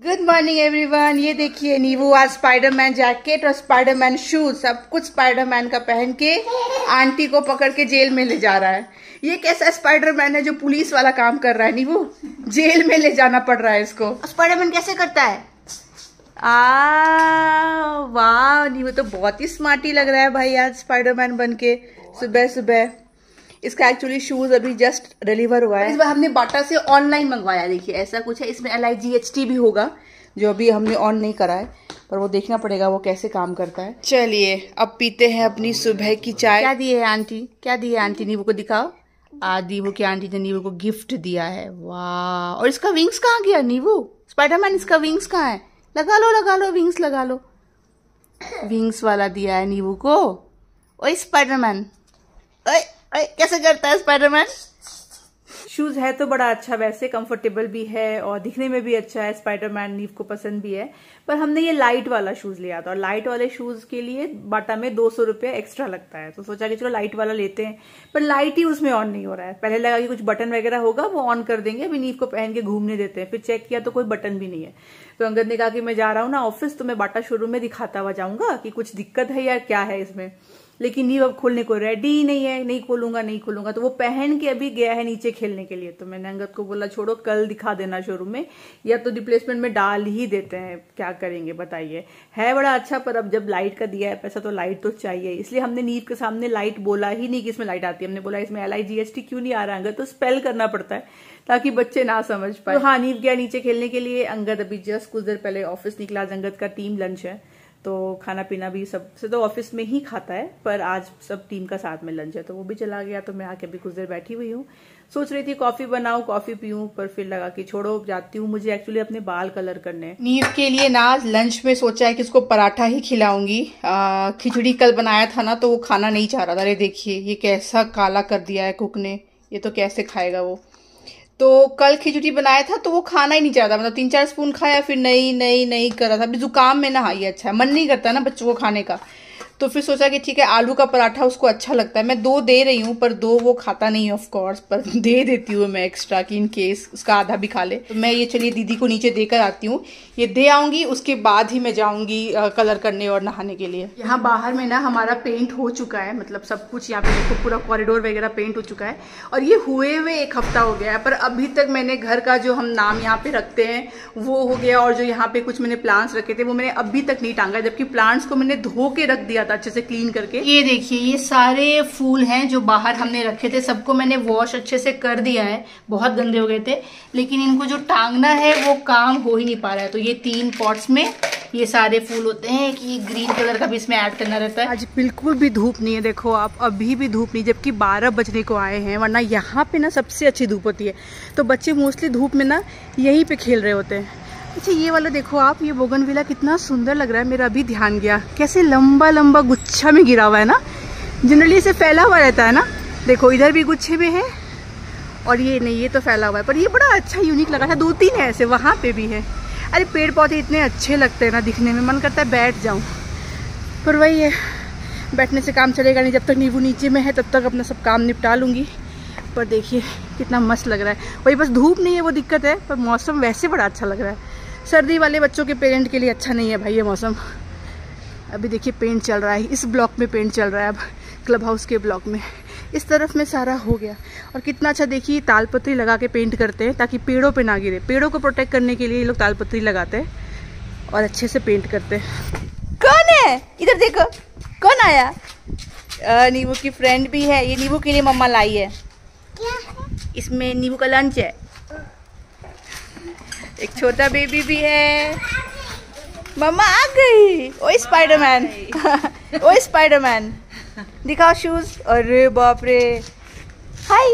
Good morning everyone. ये देखिए नीवू आज स्पाइडरमैन जैकेट और स्पाइडरमैन शूज सब कुछ स्पाइडरमैन का पहन के आंटी को पकड़ के जेल में ले जा रहा है। ये कैसा स्पाइडरमैन है जो पुलिस वाला काम कर रहा है? नीवू जेल में ले जाना पड़ रहा है इसको। स्पाइडरमैन कैसे करता है? वाह, नीवू तो बहुत ही स्मार्टी लग रहा है भाई आज स्पाइडरमैन बन के सुबह सुबह। इसका एक्चुअली शूज अभी जस्ट डिलीवर हुआ है। इस बार हमने बाटा से ऑनलाइन मंगवाया। देखिए ऐसा कुछ है, इसमें LIGHT भी होगा जो अभी हमने ऑन नहीं करा है, पर वो देखना पड़ेगा वो कैसे काम करता है। चलिए अब पीते हैं अपनी सुबह की चाय। क्या दी है आंटी? क्या दी है आंटी? नीवू को दिखाओ। नीवू की आंटी ने नीवू को गिफ्ट दिया है। वाह, और इसका विंग्स कहाँ गया नीवू? स्पाइडरमैन इसका विंग्स कहाँ है? लगा लो विंग्स लगा लो। विंग्स वाला दिया है नीवू को। ओए स्पाइडरमैन, कैसे करता है स्पाइडरमैन? शूज है तो बड़ा अच्छा, वैसे कंफर्टेबल भी है और दिखने में भी अच्छा है। स्पाइडरमैन नीव को पसंद भी है, पर हमने ये लाइट वाला शूज लिया था और लाइट वाले शूज के लिए बाटा में 200 रुपये एक्स्ट्रा लगता है, तो सोचा कि चलो लाइट वाला लेते हैं। पर लाइट ही उसमें ऑन नहीं हो रहा है। पहले लगा कि कुछ बटन वगैरह होगा, वो ऑन कर देंगे। अभी नीव को पहन के घूमने देते हैं। फिर चेक किया तो कोई बटन भी नहीं है। तो अंगद ने कहा कि मैं जा रहा हूँ ना ऑफिस, तो मैं बाटा शोरूम में दिखाता हुआ जाऊंगा कि कुछ दिक्कत है या क्या है इसमें। लेकिन नीव अब खोलने को रेडी ही नहीं है। नहीं खोलूंगा। तो वो पहन के अभी गया है नीचे खेलने के लिए। तो मैंने अंगद को बोला छोड़ो, कल दिखा देना शोरूम में, या तो रिप्लेसमेंट में डाल ही देते हैं, क्या करेंगे बताइए। है बड़ा अच्छा, पर अब जब लाइट का दिया है पैसा तो लाइट तो चाहिए। इसलिए हमने नीव के सामने लाइट बोला ही नहीं कि इसमें लाइट आती है। हमने बोला इसमें LIGHT क्यों नहीं आ रहा अंगद, तो स्पेल करना पड़ता है ताकि बच्चे ना समझ पाए। तो हाँ, नीव गया नीचे खेलने के लिए। अंगद अभी जस्ट कुछ देर पहले ऑफिस निकला। आज अंगद का टीम लंच है, तो खाना पीना भी सबसे तो ऑफिस में ही खाता है, पर आज सब टीम का साथ में लंच है, तो वो भी चला गया। तो मैं आके अभी कुछ देर बैठी हुई हूँ। सोच रही थी कॉफी बनाऊं, कॉफी पीऊं, पर फिर लगा कि छोड़ो, जाती हूँ। मुझे एक्चुअली अपने बाल कलर करने हैं। नीव के लिए ना लंच में सोचा है कि उसको पराठा ही खिलाऊंगी। खिचड़ी कल बनाया था ना, तो वो खाना नहीं चाह रहा था। अरे देखिए ये कैसा काला कर दिया है कुक ने, ये तो कैसे खाएगा वो। तो कल खिचड़ी बनाया था तो वो खाना ही नहीं चाहता, मतलब 3-4 स्पून खाया, फिर नहीं कर रहा था। अभी जुकाम में ना, हाँ ये अच्छा है, मन नहीं करता ना बच्चों को खाने का। तो फिर सोचा कि ठीक है आलू का पराठा उसको अच्छा लगता है। मैं 2 दे रही हूँ, पर 2 वो खाता नहीं है ऑफ कोर्स, पर दे देती हूँ मैं एक्स्ट्रा कि इन केस उसका आधा भी खा ले। तो मैं ये चलिए दीदी को नीचे देकर आती हूँ, ये दे आऊंगी, उसके बाद ही मैं जाऊंगी कलर करने और नहाने के लिए। यहाँ बाहर में ना हमारा पेंट हो चुका है, मतलब सब कुछ यहाँ पे देखो पूरा कॉरिडोर वगैरह पेंट हो चुका है। और ये हुए 1 हफ्ता हो गया है, पर अभी तक मैंने घर का जो हम नाम यहाँ पे रखते हैं वो हो गया, और जो यहाँ पे कुछ मैंने प्लांट्स रखे थे वो मैंने अभी तक नहीं टांगा, जबकि प्लांट्स को मैंने धो के रख दिया था अच्छे से क्लीन करके। ये देखिए ये सारे फूल हैं जो बाहर हमने रखे थे, सबको मैंने वॉश अच्छे से कर दिया है। बहुत गंदे हो गए थे, लेकिन इनको जो टांगना है वो काम हो ही नहीं पा रहा है। तो ये 3 पॉट्स में ये सारे फूल होते हैं कि ग्रीन कलर का भी इसमें ऐड करना रहता है। आज बिल्कुल भी धूप नहीं है, देखो आप, अभी भी धूप नहीं, जबकि 12 बजने को आए हैं, वरना यहाँ पे ना सबसे अच्छी धूप होती है। तो बच्चे मोस्टली धूप में ना यहीं पे खेल रहे होते हैं। अच्छा ये वाला देखो आप, ये बोगनविला कितना सुंदर लग रहा है। मेरा अभी ध्यान गया, कैसे लंबा गुच्छा में गिरा हुआ है ना। जनरली इसे फैला हुआ रहता है ना, देखो इधर भी गुच्छे में है, और ये नहीं, ये तो फैला हुआ है। पर ये बड़ा अच्छा यूनिक लगा था। 2-3 है ऐसे, वहाँ पे भी है। अरे पेड़ पौधे इतने अच्छे लगते हैं ना दिखने में, मन करता है बैठ जाऊं, पर वही है, बैठने से काम चलेगा नहीं। जब तक नींबू नीचे में है तब तक अपना सब काम निपटा लूँगी। पर देखिए कितना मस्त लग रहा है। वही बस धूप नहीं है वो दिक्कत है, पर मौसम वैसे बड़ा अच्छा लग रहा है। सर्दी वाले बच्चों के पेरेंट के लिए अच्छा नहीं है भाई ये मौसम। अभी देखिए पेंट चल रहा है, इस ब्लॉक में पेंट चल रहा है, अब क्लब हाउस के ब्लॉक में। इस तरफ में सारा हो गया, और कितना अच्छा देखिए तालपत्री लगा के पेंट करते हैं ताकि पेड़ों पे ना गिरे। पेड़ों को प्रोटेक्ट करने के लिए ये लोग तालपत्री लगाते हैं और अच्छे से पेंट करते हैं। कौन है इधर देखो, कौन आया? नींबू की फ्रेंड भी है। ये नींबू के लिए मम्मा लाई है। क्या है? इसमें नींबू का लंच है। एक छोटा बेबी भी है। मम्मा आ गई। ओए स्पाइडरमैन ओए स्पाइडरमैन दिखाओ शूज। अरे बाप रे, हाय।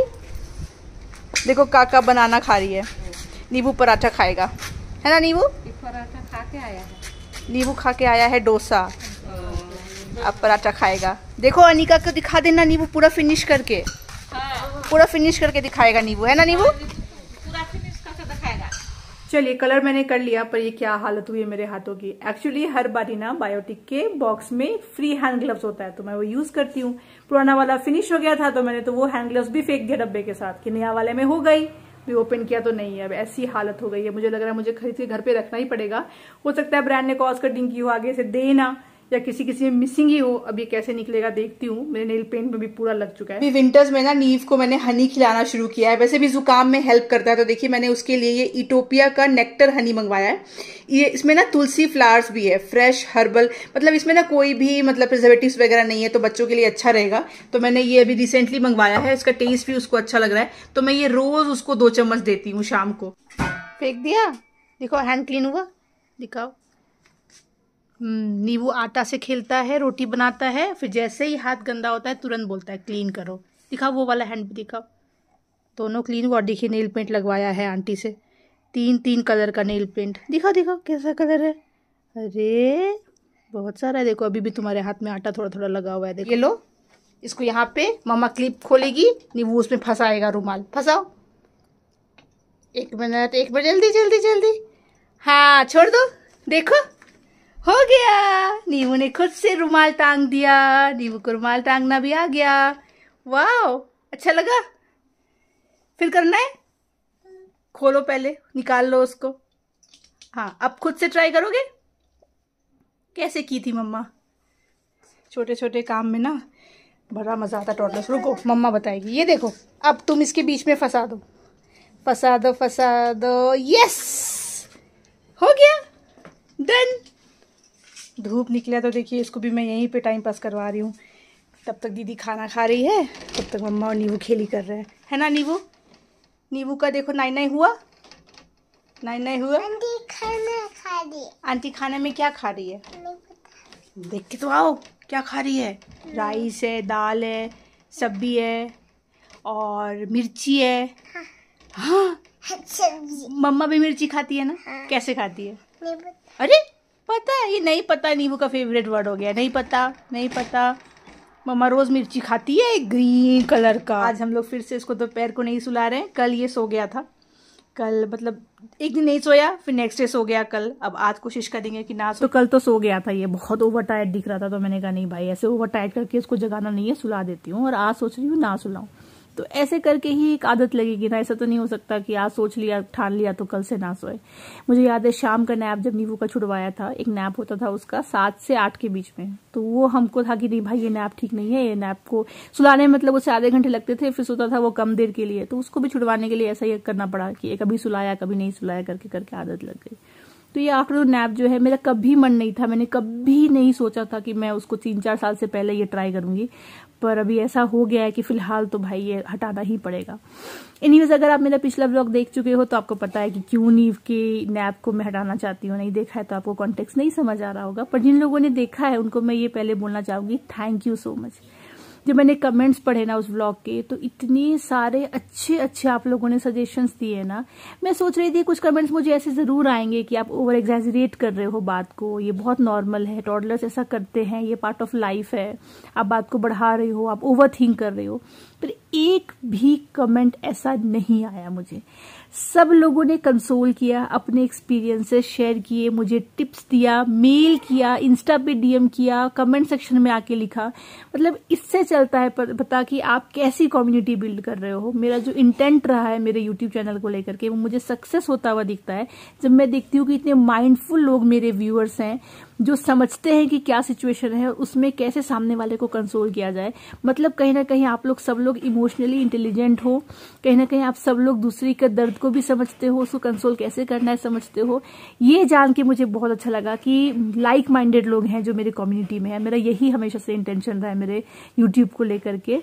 देखो काका बनाना खा रही है, नींबू पराठा खाएगा, है ना नींबू? पराठा खा के आया है, नींबू खा के आया है डोसा, अब पराठा खाएगा। देखो अनिका को दिखा देना नींबू पूरा फिनिश करके। पूरा फिनिश करके दिखाएगा नींबू, है ना नींबू? पूरा फिनिश करके दिखाएगा। चलिए कलर मैंने कर लिया, पर ये क्या हालत हुई है मेरे हाथों की। एक्चुअली हर बारी ना बायोटिक के बॉक्स में फ्री हैंड ग्लव्स होता है, तो मैं वो यूज करती हूँ। पुराना वाला फिनिश हो गया था, तो मैंने तो वो हैंड ग्लव्स भी फेंक दिया डब्बे के साथ कि नया वाले में हो गई। भी ओपन किया तो नहीं है। अब ऐसी हालत हो गई है, मुझे लग रहा है मुझे खरीद के घर पे रखना ही पड़ेगा। हो सकता है ब्रांड ने कॉस्ट कटिंग की हो, आगे से देना, या किसी में मिसिंग ही हो। अब ये कैसे निकलेगा देखती हूँ। मेरे नेल पेंट में भी पूरा लग चुका है। अभी विंटर्स में ना नीव को मैंने हनी खिलाना शुरू किया है। वैसे भी जुकाम में हेल्प करता है, तो देखिए मैंने उसके लिए ये इटोपिया का नेक्टर हनी मंगवाया है। ये इसमें ना तुलसी फ्लावर्स भी है, फ्रेश हर्बल, मतलब इसमें ना कोई भी मतलब प्रिजर्वेटिव्स वगैरह नहीं है, तो बच्चों के लिए अच्छा रहेगा। तो मैंने ये अभी रिसेंटली मंगवाया है, इसका टेस्ट भी उसको अच्छा लग रहा है, तो मैं ये रोज उसको 2 चम्मच देती हूँ शाम को। फेंक दिया, देखो हैंड क्लीन हुआ, दिखाओ। नींबू आटा से खेलता है, रोटी बनाता है, फिर जैसे ही हाथ गंदा होता है तुरंत बोलता है क्लीन करो। दिखाओ वो वाला हैंड भी दिखाओ। दोनों क्लीन हुआ। देखिए नेल पेंट लगवाया है आंटी से, 3 कलर का नेल पेंट। दिखाओ दिखाओ कैसा कलर है। अरे बहुत सारा है, देखो अभी भी तुम्हारे हाथ में आटा थोड़ा थोड़ा लगा हुआ है। देखो ये लो, इसको यहाँ पे मम्मा क्लिप खोलेगी, नींबू उसमें फंसाएगा, रुमाल फंसाओ। 1 मिनट, 1 मिनट, जल्दी जल्दी जल्दी। हाँ छोड़ दो, देखो हो गया। नींबू ने खुद से रुमाल टांग दिया, नींबू को रुमाल टांगना भी आ गया। वाओ, अच्छा लगा। फिर करना है, खोलो पहले, निकाल लो उसको। हाँ अब खुद से ट्राई करोगे। कैसे की थी मम्मा। छोटे छोटे काम में ना बड़ा मजा आता टॉडलर्स। रुको मम्मा बताएगी। ये देखो, अब तुम इसके बीच में फंसा दो, फंसा दो, फंसा दो। यस, हो गया, डन। धूप निकला तो देखिए इसको भी मैं यहीं पे टाइम पास करवा रही हूँ। तब तक दीदी खाना खा रही है, तब तक मम्मा और नींबू खेली कर रहे हैं, है ना नींबू। नींबू का देखो 9 हुआ, 9 हुआ। आंटी खाना खा रही है। आंटी खाने में क्या खा रही है, देख के तो आओ क्या खा रही है। राइस है, दाल है, सब्जी है और मिर्ची है। हाँ मम्मा भी मिर्ची खाती है ना। कैसे खाती है। अरे पता है, ये नहीं पता, नींबू का फेवरेट वर्ड हो गया, नहीं पता, नहीं पता। मम्मा रोज मिर्ची खाती है, ग्रीन कलर का। आज हम लोग फिर से इसको दोपहर को नहीं सुला रहे हैं। कल ये सो गया था, कल मतलब एक दिन नहीं सोया, फिर नेक्स्ट डे सो गया कल। अब आज कोशिश करेंगे कि ना सो। तो कल तो सो गया था, ये बहुत ओवर टायर्ड दिख रहा था, तो मैंने कहा नहीं भाई ऐसे ओवर टायर्ड करके इसको जगाना नहीं है, सुला देती हूँ। और आज सोच रही हूँ ना सुलाऊं, तो ऐसे करके ही एक आदत लगेगी ना। ऐसा तो नहीं हो सकता कि आज सोच लिया, ठान लिया तो कल से ना सोए। मुझे याद है शाम का नैप जब नींबू का छुड़वाया था, एक नैप होता था उसका 7 से 8 के बीच में, तो वो हमको था कि नहीं भाई ये नैप ठीक नहीं है, ये नैप को सुलाने में मतलब उसे आधे घंटे लगते थे, फिर सोता था वो कम देर के लिए, तो उसको भी छुड़वाने के लिए ऐसा ही करना पड़ा कि कभी सुलाया कभी नहीं सुलाया करके करके आदत लग गई। तो ये आफ्टरनून नैप जो है मेरा कभी मन नहीं था, मैंने कभी नहीं सोचा था कि मैं उसको 3-4 साल से पहले ये ट्राई करूंगी, पर अभी ऐसा हो गया है कि फिलहाल तो भाई ये हटाना ही पड़ेगा। एनीवेज अगर आप मेरा पिछला व्लॉग देख चुके हो तो आपको पता है कि क्यों नीव के नैप को मैं हटाना चाहती हूँ। नहीं देखा है तो आपको कॉन्टेक्स्ट नहीं समझ आ रहा होगा, पर जिन लोगों ने देखा है उनको मैं ये पहले बोलना चाहूंगी, थैंक यू सो मच। जब मैंने कमेंट्स पढ़े ना उस व्लॉग के, तो इतने सारे अच्छे अच्छे आप लोगों ने सजेशंस दिए ना। मैं सोच रही थी कुछ कमेंट्स मुझे ऐसे जरूर आएंगे कि आप ओवर एग्जैजरेट कर रहे हो बात को, ये बहुत नॉर्मल है, टॉडलर्स ऐसा करते हैं, ये पार्ट ऑफ लाइफ है, आप बात को बढ़ा रहे हो, आप ओवर थिंक कर रहे हो। पर एक भी कमेंट ऐसा नहीं आया मुझे। सब लोगों ने कंसोल किया, अपने एक्सपीरियंसेस शेयर किए, मुझे टिप्स दिया, मेल किया, इंस्टा पे डीएम किया, कमेंट सेक्शन में आके लिखा। मतलब इससे चलता है पता कि आप कैसी कम्युनिटी बिल्ड कर रहे हो। मेरा जो इंटेंट रहा है मेरे यूट्यूब चैनल को लेकर के, वो मुझे सक्सेस होता हुआ दिखता है जब मैं देखती हूँ कि इतने माइंडफुल लोग मेरे व्यूअर्स हैं, जो समझते हैं कि क्या सिचुएशन है, उसमें कैसे सामने वाले को कंसोल किया जाए। मतलब कहीं ना कहीं आप लोग सब लोग इमोशनली इंटेलिजेंट हो, कहीं ना कहीं आप सब लोग दूसरी के दर्द को भी समझते हो, उसको कंसोल कैसे करना है समझते हो। ये जान के मुझे बहुत अच्छा लगा कि लाइक माइंडेड लोग हैं जो मेरी कम्युनिटी में है। मेरा यही हमेशा से इंटेंशन रहा है मेरे यूट्यूब को लेकर के,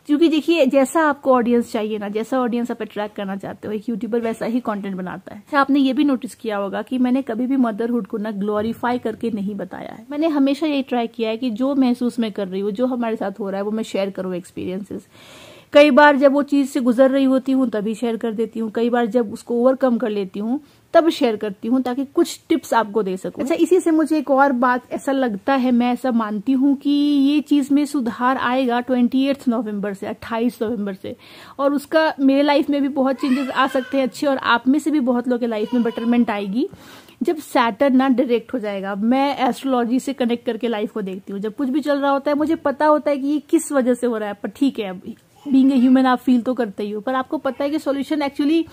क्योंकि देखिए जैसा आपको ऑडियंस चाहिए ना, जैसा ऑडियंस आप अट्रैक्ट करना चाहते हो, एक यूट्यूबर वैसा ही कंटेंट बनाता है। अच्छा आपने ये भी नोटिस किया होगा कि मैंने कभी भी मदरहुड को ना ग्लोरीफाई करके नहीं बताया है। मैंने हमेशा यही ट्राई किया है कि जो महसूस मैं कर रही हूँ, जो हमारे साथ हो रहा है, वो मैं शेयर करूँ एक्सपीरियंसेस। कई बार जब वो चीज से गुजर रही होती हूँ तभी शेयर कर देती हूँ, कई बार जब उसको ओवरकम कर लेती हूँ तब शेयर करती हूँ, ताकि कुछ टिप्स आपको दे सकूं। अच्छा इसी से मुझे एक और बात ऐसा लगता है, मैं ऐसा मानती हूँ कि ये चीज में सुधार आएगा 28 नवंबर से, 28 नवंबर से, और उसका मेरे लाइफ में भी बहुत चेंजेस आ सकते हैं अच्छे, और आप में से भी बहुत लोगों के लाइफ में बेटरमेंट आएगी जब सैटर्न ना डायरेक्ट हो जाएगा। मैं एस्ट्रोलॉजी से कनेक्ट करके लाइफ को देखती हूँ। जब कुछ भी चल रहा होता है मुझे पता होता है कि ये किस वजह से हो रहा है, पर ठीक है अब बीइंग ए ह्यूमन आप फील तो करते ही हो, पर आपको पता है कि सॉल्यूशन एक्चुअली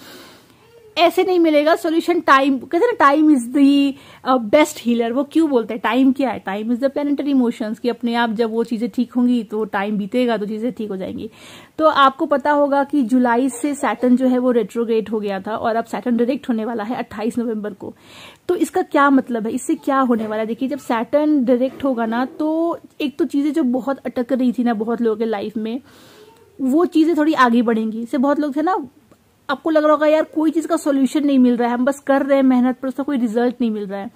ऐसे नहीं मिलेगा। सॉल्यूशन टाइम, कहते हैं ना time is the best healer. वो क्यों बोलते हैं? टाइम क्या है? Time is the planetary emotions, कि अपने आप जब वो चीजें ठीक होंगी तो टाइम बीतेगा तो चीजें ठीक हो जाएंगी। तो आपको पता होगा कि जुलाई से सैटर्न जो है वो रेट्रोग्रेड हो गया था और अब सैटर्न डायरेक्ट होने वाला है 28 नवंबर को। तो इसका क्या मतलब है, इससे क्या होने वाला है? देखिए, जब सैटर्न डायरेक्ट होगा ना, तो एक तो चीजें जो बहुत अटक रही थी ना बहुत लोगों के लाइफ में, वो चीजें थोड़ी आगे बढ़ेंगी। इससे बहुत लोग थे ना, आपको लग रहा होगा यार कोई चीज का सॉल्यूशन नहीं मिल रहा है, हम बस कर रहे हैं मेहनत पर उसका कोई रिजल्ट नहीं मिल रहा है।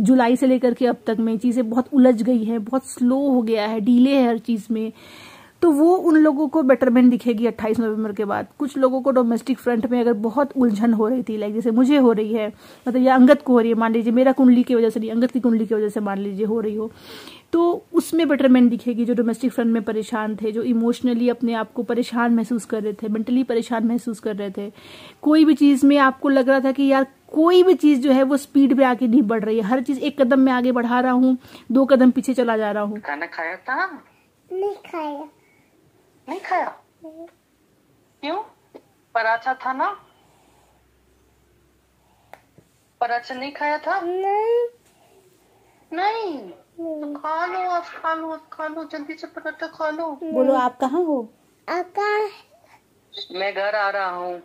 जुलाई से लेकर के अब तक में चीजें बहुत उलझ गई है, बहुत स्लो हो गया है, डिले है हर चीज में। तो वो उन लोगों को बेटरमेंट दिखेगी 28 नवंबर के बाद। कुछ लोगों को डोमेस्टिक फ्रंट में अगर बहुत उलझन हो रही थी, लाइक जैसे मुझे हो रही है, मतलब या अंगद को हो रही है, मान लीजिए मेरा कुंडली की वजह से नहीं, अंगद की कुंडली की वजह से मान लीजिए हो रही हो, तो उसमें बेटरमेंट दिखेगी। जो डोमेस्टिक फ्रंट में परेशान थे, जो इमोशनली अपने आप को परेशान महसूस कर रहे थे, मेंटली परेशान महसूस कर रहे थे, कोई भी चीज में आपको लग रहा था कि यार कोई भी चीज जो है वो स्पीड पे आगे नहीं बढ़ रही है, हर चीज एक कदम में आगे बढ़ा रहा हूँ, 2 कदम पीछे चला जा रहा हूँ। खाना खाया था? नहीं खाया। नहीं खाया? क्यों? पराठा था ना? पराठा नहीं खाया था? नहीं। तो खा लो, आप खा लो, आप खा लो, जल्दी से पराठा खा लो। बोलो, आप कहाँ हो? मैं घर आ रहा हूँ।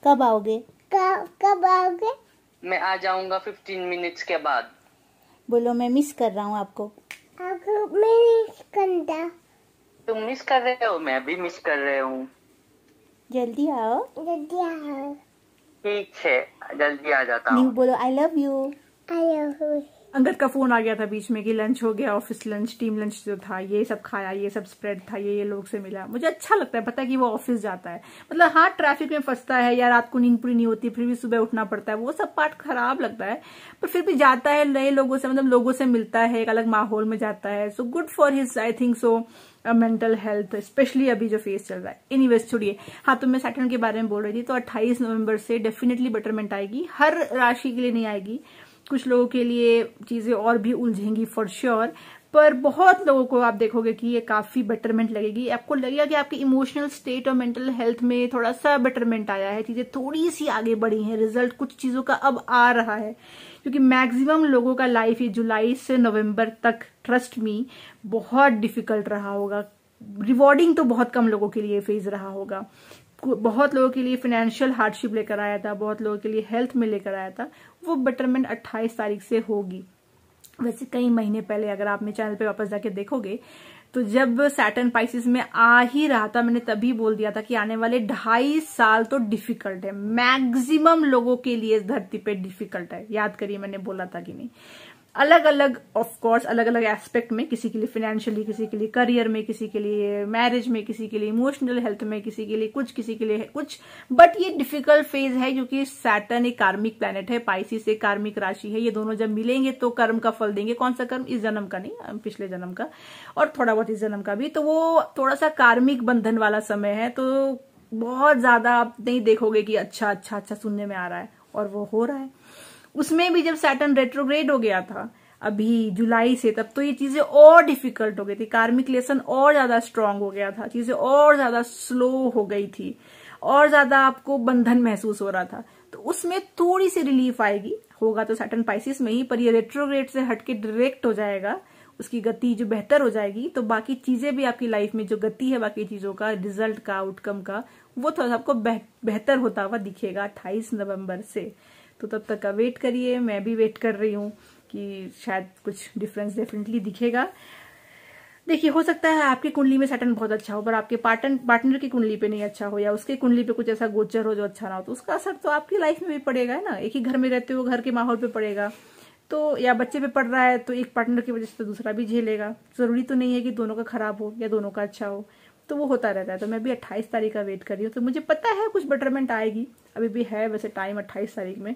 कब आओगे? कब आओगे? मैं आ जाऊंगा 15 मिनट्स के बाद। बोलो, मैं मिस कर रहा हूँ आपको। आपको मिस करता। तुम मिस कर रहे हो, मैं भी मिस कर रहे हूँ। जल्दी आओ। जल्दी आओ। ठीक है, जल्दी आ जाता हूँ। बोलो, I love you. I love you. Angad का फोन आ गया था बीच में कि लंच हो गया, ऑफिस लंच, टीम लंच जो था, ये सब खाया, ये सब स्प्रेड था, ये लोग से मिला। मुझे अच्छा लगता है, पता है कि वो ऑफिस जाता है, मतलब हाँ ट्रैफिक में फंसता है या रात को नींद पूरी नहीं होती, फिर भी सुबह उठना पड़ता है, वो सब पार्ट खराब लगता है, पर फिर भी जाता है, नए लोगों से, मतलब लोगों से मिलता है, एक अलग माहौल में जाता है। So good for his, I think so, mental health, specially अभी जो फेस चल रहा है। एनीवेज छोड़िए। हाँ, तो मैं सैटर्न के बारे में बोल रही थी। तो 28 नवंबर से डेफिनेटली बेटरमेंट आएगी, हर राशि के लिए नहीं आएगी, कुछ लोगों के लिए चीजें और भी उलझेंगी फॉर श्योर, पर बहुत लोगों को आप देखोगे कि ये काफी बेटरमेंट लगेगी। आपको लगेगा कि आपकी इमोशनल स्टेट और मेंटल हेल्थ में थोड़ा सा बेटरमेंट आया है, चीजें थोड़ी सी आगे बढ़ी हैं, रिजल्ट कुछ चीजों का अब आ रहा है, क्योंकि मैक्सिमम लोगों का लाइफ ये जुलाई से नवंबर तक, ट्रस्ट मी, बहुत डिफिकल्ट रहा होगा। रिवॉर्डिंग तो बहुत कम लोगों के लिए फेज रहा होगा, बहुत लोगों के लिए फाइनेंशियल हार्डशिप लेकर आया था, बहुत लोगों के लिए हेल्थ में लेकर आया था। वो बेटरमेंट 28 तारीख से होगी। वैसे कई महीने पहले अगर आप मेरे चैनल पे वापस जाके देखोगे, तो जब सैटर्न पाइसेस में आ ही रहा था, मैंने तभी बोल दिया था कि आने वाले 2.5 साल तो डिफिकल्ट है, मैक्सिमम लोगों के लिए इस धरती पे डिफिकल्ट है। याद करिए मैंने बोला था कि नहीं। अलग अलग ऑफ कोर्स, अलग अलग एस्पेक्ट में, किसी के लिए फाइनेंशियली, किसी के लिए करियर में, किसी के लिए मैरिज में, किसी के लिए इमोशनल हेल्थ में, किसी के लिए कुछ, किसी के लिए कुछ, बट ये डिफिकल्ट फेज है, क्योंकि सैटर्न एक कार्मिक प्लैनेट है, पाइसिस एक कार्मिक राशि है। ये दोनों जब मिलेंगे तो कर्म का फल देंगे। कौन सा कर्म? इस जन्म का नहीं, पिछले जन्म का, और थोड़ा बहुत इस जन्म का भी। तो वो थोड़ा सा कार्मिक बंधन वाला समय है, तो बहुत ज्यादा आप नहीं देखोगे कि अच्छा अच्छा अच्छा सुनने में आ रहा है, और वो हो रहा है। उसमें भी जब सैटर्न रेट्रोग्रेड हो गया था अभी जुलाई से, तब तो ये चीजें और डिफिकल्ट हो गई थी, कार्मिक लेसन और ज्यादा स्ट्रांग हो गया था, चीजें और ज्यादा स्लो हो गई थी, और ज्यादा आपको बंधन महसूस हो रहा था। तो उसमें थोड़ी सी रिलीफ आएगी, होगा तो सैटर्न पाइसिस में ही, पर ये रेट्रोग्रेड से हटके डायरेक्ट हो जाएगा, उसकी गति जो बेहतर हो जाएगी, तो बाकी चीजें भी आपकी लाइफ में जो गति है बाकी चीजों का, रिजल्ट का, आउटकम का, वो थोड़ा सा आपको बेहतर होता हुआ दिखेगा 28 नवंबर से। तो तब तक का वेट करिए, मैं भी वेट कर रही हूँ कि शायद कुछ डिफरेंस डेफिनेटली दिखेगा। देखिए, हो सकता है आपकी कुंडली में सैटर्न बहुत अच्छा हो, पर आपके पार्टनर की कुंडली पे नहीं अच्छा हो, या उसके कुंडली पे कुछ ऐसा गोचर हो जो अच्छा ना हो, तो उसका असर तो आपकी लाइफ में भी पड़ेगा, है ना। एक ही घर में रहते हो, घर के माहौल पे पड़ेगा, तो या बच्चे पे पड़ रहा है तो एक पार्टनर की वजह से तो दूसरा भी झेलेगा। जरूरी तो नहीं है कि दोनों का खराब हो या दोनों का अच्छा हो, तो वो होता रहता है। तो मैं भी 28 तारीख का वेट कर रही हूँ, तो मुझे पता है कुछ बेटरमेंट आएगी, अभी भी है वैसे टाइम 28 तारीख में,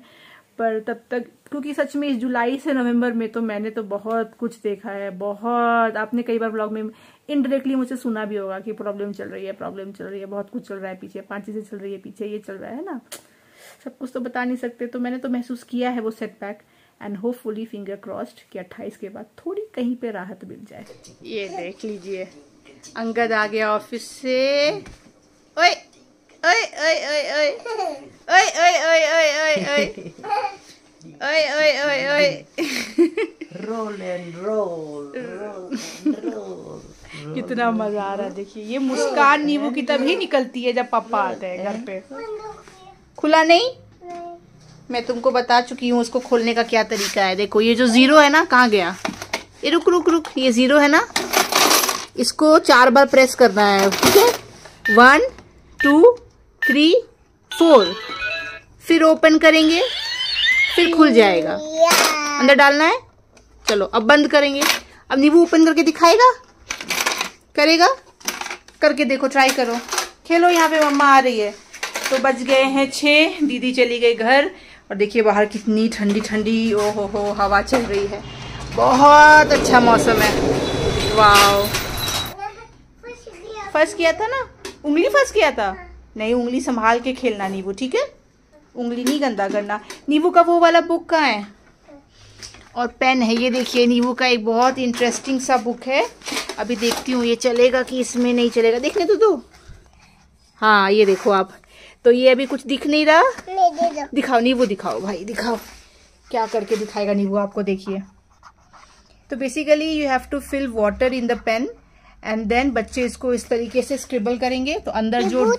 पर तब तक, क्योंकि सच में इस जुलाई से नवंबर में तो मैंने तो बहुत कुछ देखा है, बहुत। आपने कई बार व्लॉग में इनडायरेक्टली मुझसे सुना भी होगा कि प्रॉब्लम चल रही है, प्रॉब्लम चल रही है, बहुत कुछ चल रहा है पीछे, 5 चीजें चल रही है पीछे, ये चल रहा है ना, सब कुछ तो बता नहीं सकते। तो मैंने तो महसूस किया है वो setback, and hopefully finger crossed कि 28 के बाद थोड़ी कहीं पे राहत मिल जाए। ये देख लीजिए, अंगद आ गया ऑफिस से। ओए ओए ओए ओए ओए ओए ओए ओए ओए ओए ओए ओए ओए ओए रोल एंड रोल रोल। कितना मजा आ रहा है। देखिए ये मुस्कान नींबू की तभी निकलती है जब पापा आते हैं घर पे। खुला नहीं? मैं तुमको बता चुकी हूँ उसको खोलने का क्या तरीका है। देखो ये जो 0 है ना, कहाँ गया? ये रुक रुक रुक, ये 0 है ना, इसको 4 बार प्रेस करना है, ठीक है? 1 2 3 4, फिर ओपन करेंगे, फिर खुल जाएगा। अंदर डालना है। चलो अब बंद करेंगे। अब नींबू ओपन करके दिखाएगा, करेगा? करके देखो, ट्राई करो, खेलो। यहाँ पे मम्मा आ रही है। तो बज गए हैं 6, दीदी चली गई घर। और देखिए बाहर कितनी ठंडी ठंडी ओ हो हवा चल रही है। बहुत अच्छा मौसम है। वाओ, फंस किया था ना, उंगली फंस किया था। नहीं, उंगली संभाल के खेलना नींबू, ठीक है? उंगली नहीं गंदा करना। नींबू का वो वाला बुक कहाँ है? और पेन है, ये देखिए नींबू का एक बहुत इंटरेस्टिंग सा बुक है। अभी देखती हूँ ये चलेगा कि इसमें नहीं चलेगा, देखने तो दो। हाँ ये देखो आप, तो ये अभी कुछ दिख नहीं रहा। दिखाओ नींबू, दिखाओ भाई, दिखाओ क्या करके दिखाएगा नींबू आपको। देखिए तो basically you have to fill water in the pan and then बच्चे इसको इस तरीके से स्क्रिबल करेंगे। तो अंदर जो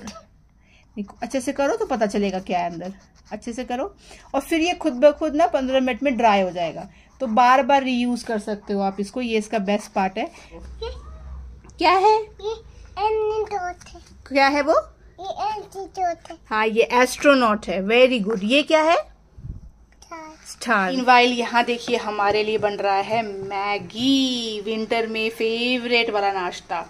अच्छे से करो तो पता चलेगा क्या है अंदर, अच्छे से करो। और फिर ये खुद ब खुद ना 15 मिनट में ड्राई हो जाएगा। तो बार बार रीयूज कर सकते हो आप इसको, ये इसका बेस्ट पार्ट है। क्या है? क्या है वो? हाँ ये एस्ट्रोनॉट है। Very good. ये क्या है? स्टार। इनवाइल यहाँ देखिए हमारे लिए बन रहा है मैगी, विंटर में फेवरेट वाला नाश्ता।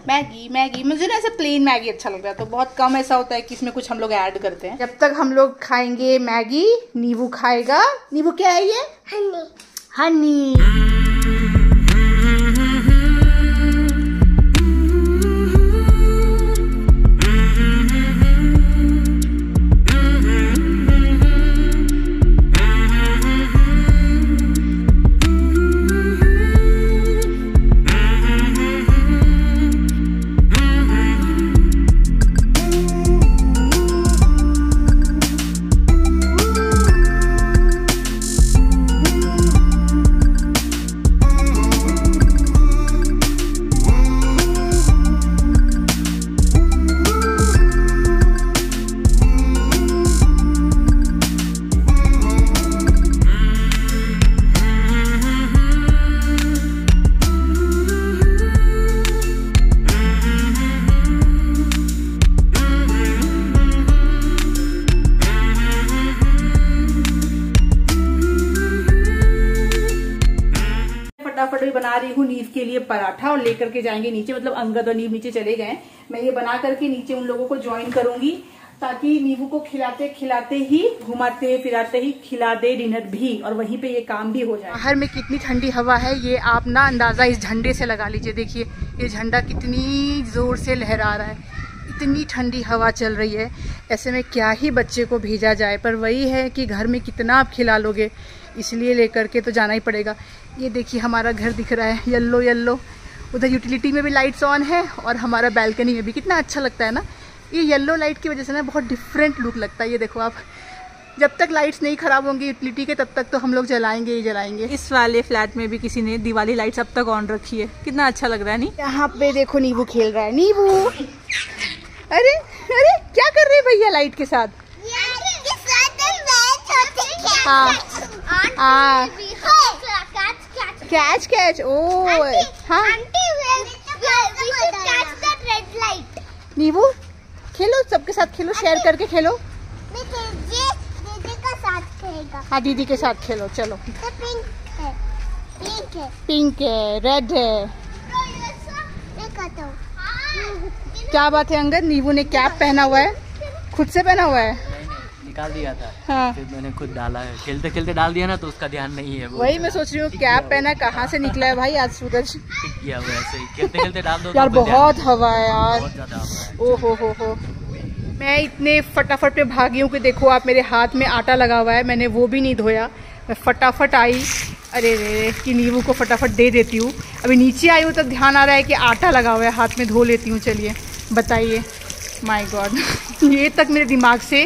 मैगी मैगी मुझे ना ऐसा प्लेन मैगी अच्छा लगता है। तो बहुत कम ऐसा होता है कि इसमें कुछ हम लोग ऐड करते हैं। जब तक हम लोग खाएंगे मैगी, नींबू खाएगा। नींबू क्या है ये? हनी। हनी। फटाफट भी बना रही हूँ नीव के लिए पराठा और लेकर के जाएंगे नीचे। मतलब अंगद और नीव नीचे चले गए, मैं ये बना करके नीचे उन लोगों को ज्वाइन करूंगी ताकि नीवू को खिलाते खिलाते ही, घुमाते फिराते ही खिला दे डिनर भी, और वहीं पे ये काम भी हो जाए। बाहर में कितनी ठंडी हवा है ये आप ना अंदाजा इस झंडे से लगा लीजिए। देखिए ये झंडा कितनी जोर से लहरा रहा है, इतनी ठंडी हवा चल रही है। ऐसे में क्या ही बच्चे को भेजा जाए, पर वही है कि घर में कितना आप खिला लोगे, इसलिए लेकर के तो जाना ही पड़ेगा। ये देखिए हमारा घर दिख रहा है येलो येलो, उधर यूटिलिटी में भी लाइट्स ऑन है और हमारा बालकनी में भी। कितना अच्छा लगता है ना, ये येलो लाइट की वजह से ना बहुत डिफरेंट लुक लगता है। ये देखो आप, जब तक लाइट्स नहीं खराब होंगी यूटिलिटी के तब तक तो हम लोग जलाएंगे ही जलाएंगे। इस वाले फ्लैट में भी किसी ने दिवाली लाइट्स अब तक ऑन रखी है, कितना अच्छा लग रहा है। नहीं, यहाँ पे देखो नींबू खेल रहा है। नींबू, अरे अरे क्या कर रहे हैं भैया लाइट के साथ? हाँ कैच कैच। ओ हाँ नींबू खेलो, सबके साथ खेलो, शेयर करके खेलो। दीदी के साथ खेलेगा। हाँ दीदी के साथ खेलो, चलो। पिंक है, रेड है। क्या बात है अंगद, नींबू ने कैप पहना हुआ है, खुद से पहना हुआ है? निकाल दिया था। हाँ। फिर मैंने खुद डाला है, खेलते खेलते डाल दिया ना तो उसका ध्यान नहीं है। वही मैं सोच रही हूँ कैप पहना कहाँ से निकला है भाई आज सूरज। किया हुआ ऐसे ही, खेलते खेलते डाल दो यार बहुत हवा है यार, बहुत ज्यादा हवा है। ओ हो। मैं इतने फटाफट पे भागी हूँ कि देखो आप, मेरे हाथ में आटा लगा हुआ है, मैंने वो भी नहीं धोया। मैं फटाफट आई, अरे रे कि नींबू को फटाफट दे देती हूँ। अभी नीचे आई हूँ तब ध्यान आ रहा है कि आटा लगा हुआ है, हाथ में धो लेती हूँ। चलिए बताइए, माय गॉड ये तक मेरे दिमाग से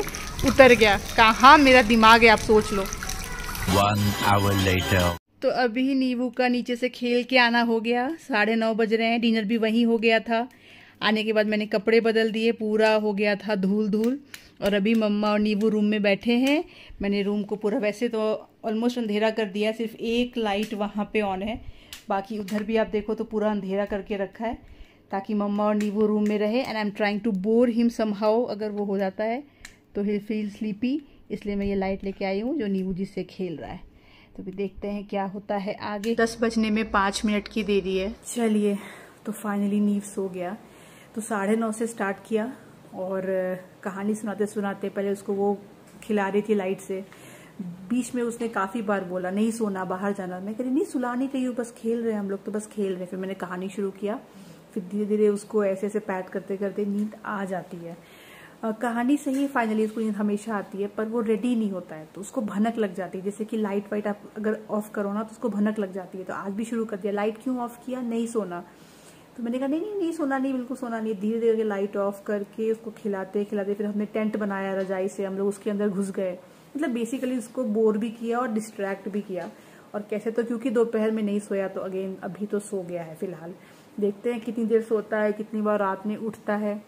उतर गया। कहाँ मेरा दिमाग है आप सोच लो। 1 hour later. तो अभी नींबू का नीचे से खेल के आना हो गया। 9:30 बज रहे हैं। डिनर भी वहीं हो गया था। आने के बाद मैंने कपड़े बदल दिए, पूरा हो गया था धूल धूल। और अभी मम्मा और नींबू रूम में बैठे हैं। मैंने रूम को पूरा वैसे तो ऑलमोस्ट अंधेरा कर दिया, सिर्फ एक लाइट वहाँ पे ऑन है, बाकी उधर भी आप देखो तो पूरा अंधेरा करके रखा है ताकि मम्मा और नींबू रूम में रहे। And I am trying to bore him somehow, अगर वो हो जाता है तो ही फील स्लीपी, इसलिए मैं ये लाइट लेके आई हूँ जो नींबू जी से खेल रहा है। तो भी देखते हैं क्या होता है आगे। 10 बजने में 5 मिनट की देरी है। चलिए तो फाइनली नींव सो गया। तो 9:30 से स्टार्ट किया और कहानी सुनाते सुनाते पहले उसको वो खिला रही थी लाइट से। बीच में उसने काफ़ी बार बोला नहीं सोना, बाहर जाना। मैं कह रही नहीं सुला नहीं रही हूँ, बस खेल रहे हैं हम लोग, तो बस खेल रहे हैं। फिर मैंने कहानी शुरू किया, फिर धीरे धीरे उसको ऐसे ऐसे पैट करते करते नींद आ जाती है। कहानी से ही फाइनली उसको नींद हमेशा आती है, पर वो रेडी नहीं होता है तो उसको भनक लग जाती है। जैसे कि लाइट वाइट आप अगर ऑफ करो ना तो उसको भनक लग जाती है। तो आज भी शुरू कर दिया, लाइट क्यों ऑफ किया, नहीं सोना। तो मैंने कहा नहीं सोना नहीं, बिल्कुल सोना नहीं। धीरे धीरे लाइट ऑफ करके उसको खिलाते खिलाते फिर हमने टेंट बनाया रजाई से, हम लोग उसके अंदर घुस गए। मतलब बेसिकली उसको बोर भी किया और डिस्ट्रैक्ट भी किया। और कैसे तो क्योंकि दोपहर में नहीं सोया तो अगेन अभी तो सो गया है फिलहाल। देखते हैं कितनी देर सोता है, कितनी बार रात में उठता है।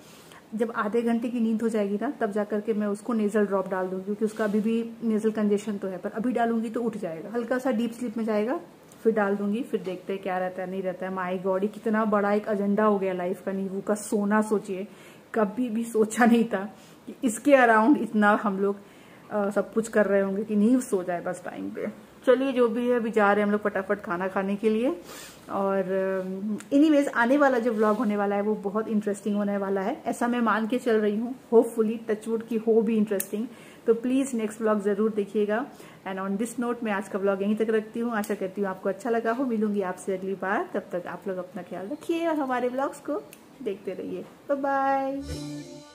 जब आधे घंटे की नींद हो जाएगी ना तब जा करके मैं उसको नेजल ड्रॉप डाल दूंगी, क्योंकि उसका अभी भी नेजल कंजेशन तो है, पर अभी डालूंगी तो उठ जाएगा, हल्का सा डीप स्लीप में जाएगा। फिर डाल दूंगी, फिर देखते हैं क्या रहता है नहीं रहता है। माय गॉड, कितना बड़ा एक एजेंडा हो गया लाइफ का नींबू का सोना। सोचिए कभी भी सोचा नहीं था कि इसके अराउंड इतना हम लोग सब कुछ कर रहे होंगे कि नींव सो जाए बस टाइम पे। चलिए जो भी है, अभी जा रहे हैं हम लोग फटाफट खाना खाने के लिए। और एनीवेज आने वाला जो व्लॉग होने वाला है वो बहुत इंटरेस्टिंग होने वाला है, ऐसा मैं मान के चल रही हूँ। होपफुली टचवुड की हो भी इंटरेस्टिंग। तो प्लीज़ नेक्स्ट व्लॉग ज़रूर देखिएगा। एंड ऑन दिस नोट मैं आज का व्लॉग यहीं तक रखती हूँ। आशा करती हूँ आपको अच्छा लगा हो। मिलूंगी आपसे अगली बार, तब तक आप लोग अपना ख्याल रखिए और हमारे व्लॉग्स को देखते रहिए। Bye bye.